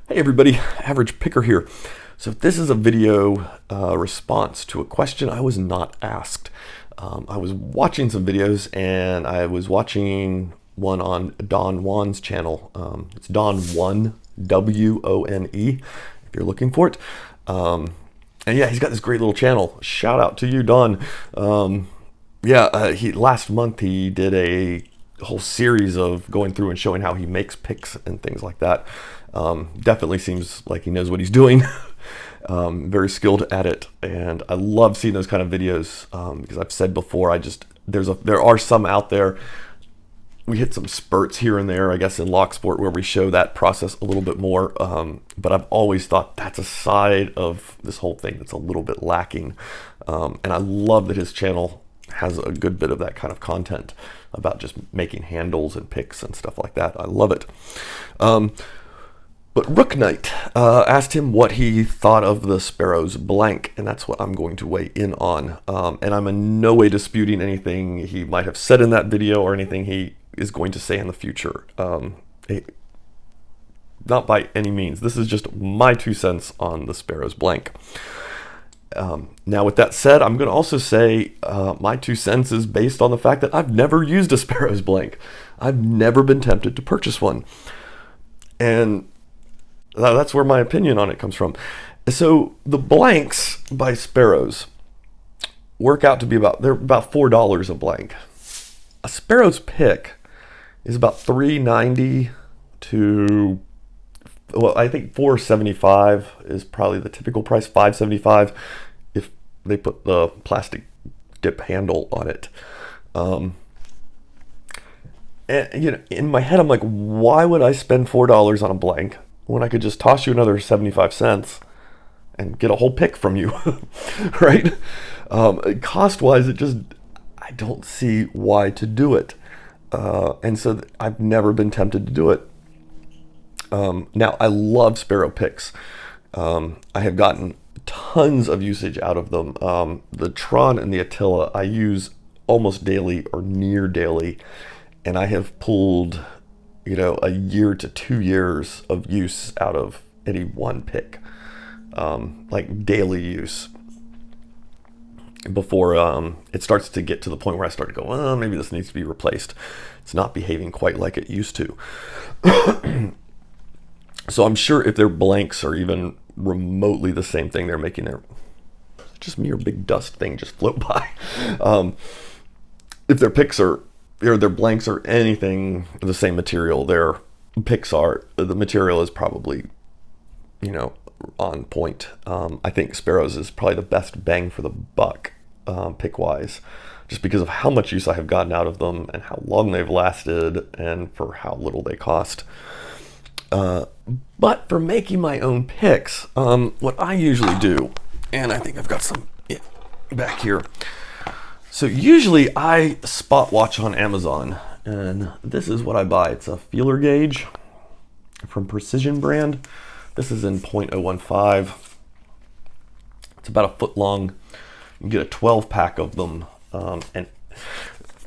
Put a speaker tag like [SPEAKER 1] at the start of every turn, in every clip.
[SPEAKER 1] Hey everybody, Average Picker here. So this is a video response to a question I was not asked. I was watching some videos and I was watching one on Don Juan's channel. It's Don One, W-O-N-E, if you're looking for it. And yeah, he's got this great little channel. Shout out to you, Don. Last month he did a whole series of going through and showing how he makes picks and things like that. Definitely seems like he knows what he's doing. Very skilled at it, and I love seeing those kind of videos because I've said before, there are some out there. We hit some spurts here and there, I guess, in lock sport where we show that process a little bit more. But I've always thought that's a side of this whole thing that's a little bit lacking. And I love that his channel has a good bit of that kind of content about just making handles and picks and stuff like that. I love it. But Rook Knight asked him what he thought of the Sparrows blank, and that's what I'm going to weigh in on. And I'm in no way disputing anything he might have said in that video or anything he is going to say in the future. Not by any means. This is just my 2 cents on the Sparrows blank. Now, with that said, I'm going to also say my 2 cents is based on the fact that I've never used a Sparrows blank. I've never been tempted to purchase one. And that's where my opinion on it comes from. So the blanks by Sparrows work out to be they're about $4 a blank. A Sparrows pick is about $3.90 to, well, I think $4.75 is probably the typical price. $5.75 if they put the plastic dip handle on it. And in my head, I'm like, why would I spend $4 on a blank when I could just toss you another 75 cents and get a whole pick from you, right? Cost-wise, I don't see why to do it. And so I've never been tempted to do it. Now, I love Sparrow picks. I have gotten tons of usage out of them. The Tron and the Attila I use almost daily or near daily, and I have pulled a year to 2 years of use out of any one pick, like daily use, before it starts to get to the point where I start to go, well, maybe this needs to be replaced. It's not behaving quite like it used to. So I'm sure if their blanks are even remotely the same thing they're making, just mere big dust thing just float by. If their picks or their blanks are anything the same material their picks are, the material is probably, on point. I think Sparrows is probably the best bang for the buck, pick-wise, just because of how much use I have gotten out of them and how long they've lasted and for how little they cost. But for making my own picks, what I usually do, and I think I've got some back here. So usually I spot watch on Amazon, and this is what I buy. It's a feeler gauge from Precision brand. This is in .015. It's about a foot long. You can get a 12 pack of them. And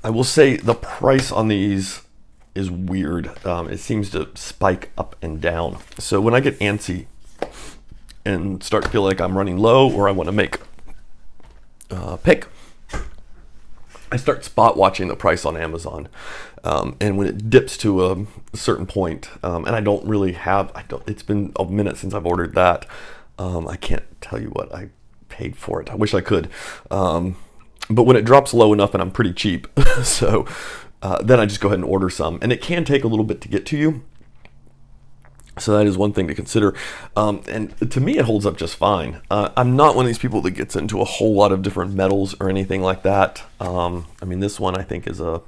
[SPEAKER 1] I will say the price on these is weird. It seems to spike up and down. So when I get antsy and start to feel like I'm running low or I want to make a pick, I start spot watching the price on Amazon. And when it dips to a certain point, and it's been a minute since I've ordered that. I can't tell you what I paid for it. I wish I could. But when it drops low enough, and I'm pretty cheap, so then I just go ahead and order some. And it can take a little bit to get to you. So that is one thing to consider. And to me, it holds up just fine. I'm not one of these people that gets into a whole lot of different metals or anything like that. This one I think is it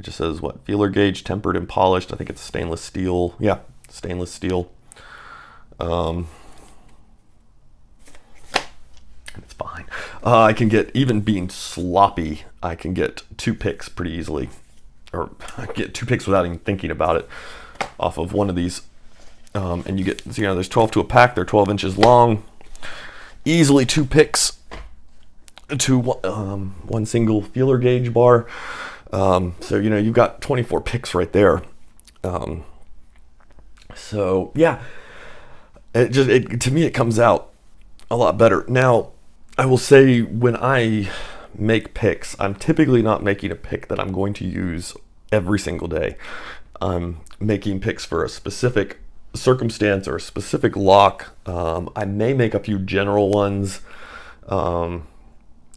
[SPEAKER 1] just says what? Feeler gauge, tempered and polished. I think it's stainless steel. Yeah, stainless steel. It's fine. I can get, even being sloppy, I can get 2 picks pretty easily. Or I get 2 picks without even thinking about it off of one of these. And you get, there's 12 to a pack. They're 12 inches long. Easily 2 picks to one single feeler gauge bar. So, you've got 24 picks right there. So yeah, to me it comes out a lot better. Now, I will say when I make picks, I'm typically not making a pick that I'm going to use every single day. I'm making picks for a specific circumstance or a specific lock. I may make a few general ones. I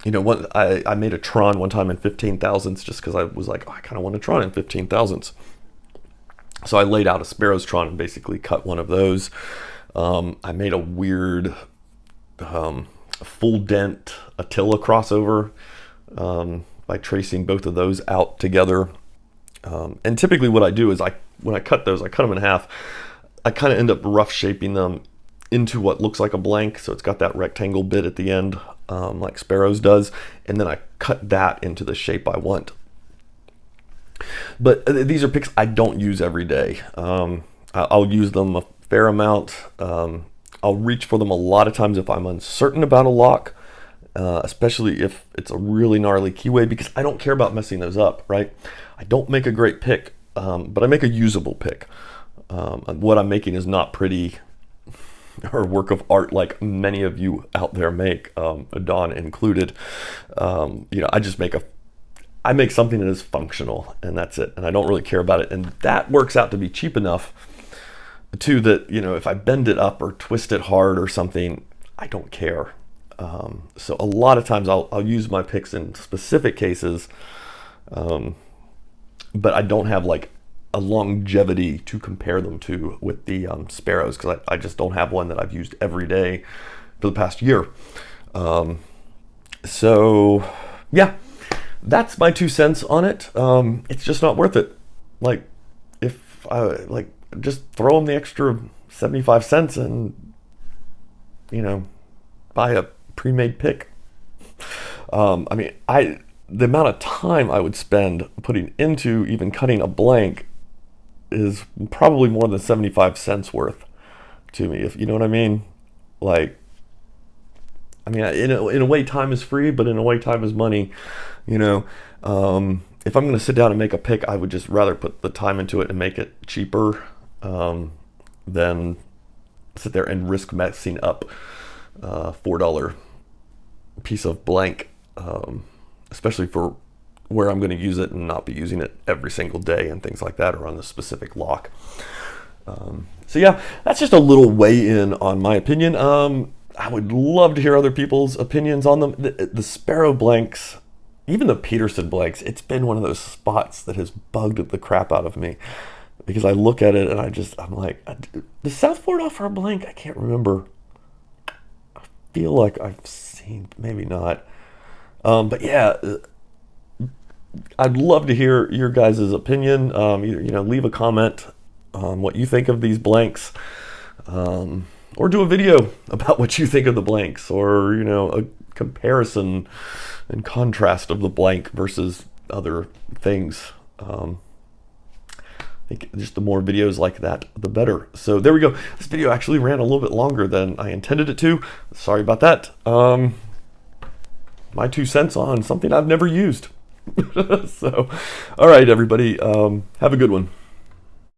[SPEAKER 1] made a Tron one time in 15 thousandths just because I was like, oh, I kind of want a Tron in 15 thousandths. So I laid out a Sparrows Tron and basically cut one of those. I made a weird full dent Attila crossover by tracing both of those out together. And typically what I do is when I cut those, I cut them in half. I kind of end up rough shaping them into what looks like a blank. So it's got that rectangle bit at the end, like Sparrows does. And then I cut that into the shape I want. But these are picks I don't use every day. I'll use them a fair amount. I'll reach for them a lot of times if I'm uncertain about a lock, especially if it's a really gnarly keyway, because I don't care about messing those up, right? I don't make a great pick, but I make a usable pick. What I'm making is not pretty or work of art like many of you out there make, Don included. I make something that is functional, and that's it. And I don't really care about it. And that works out to be cheap enough too that, if I bend it up or twist it hard or something, I don't care. So a lot of times I'll use my picks in specific cases, but I don't have like a longevity to compare them to with the Sparrows, because I just don't have one that I've used every day for the past year. So yeah, that's my 2 cents on it. It's just not worth it. Like, if I just throw them the extra 75 cents and buy a pre-made pick. The amount of time I would spend putting into even cutting a blank is probably more than 75 cents worth to me, if you know what I mean. In a way time is free, but in a way time is money. If I'm going to sit down and make a pick, I would just rather put the time into it and make it cheaper than sit there and risk messing up $4 piece of blank, especially for where I'm going to use it and not be using it every single day and things like that, or on a specific lock. So yeah, that's just a little weigh in on my opinion. I would love to hear other people's opinions on them. The Sparrow blanks, even the Peterson blanks, it's been one of those spots that has bugged the crap out of me, because I look at it and I'm like, does Southport offer a blank? I can't remember. I feel like I've seen, maybe not. But yeah, I'd love to hear your guys' opinion. Either, leave a comment on what you think of these blanks, or do a video about what you think of the blanks, or, a comparison and contrast of the blank versus other things. I think just the more videos like that, the better. So there we go. This video actually ran a little bit longer than I intended it to. Sorry about that. My 2 cents on something I've never used. So, all right, everybody, have a good one.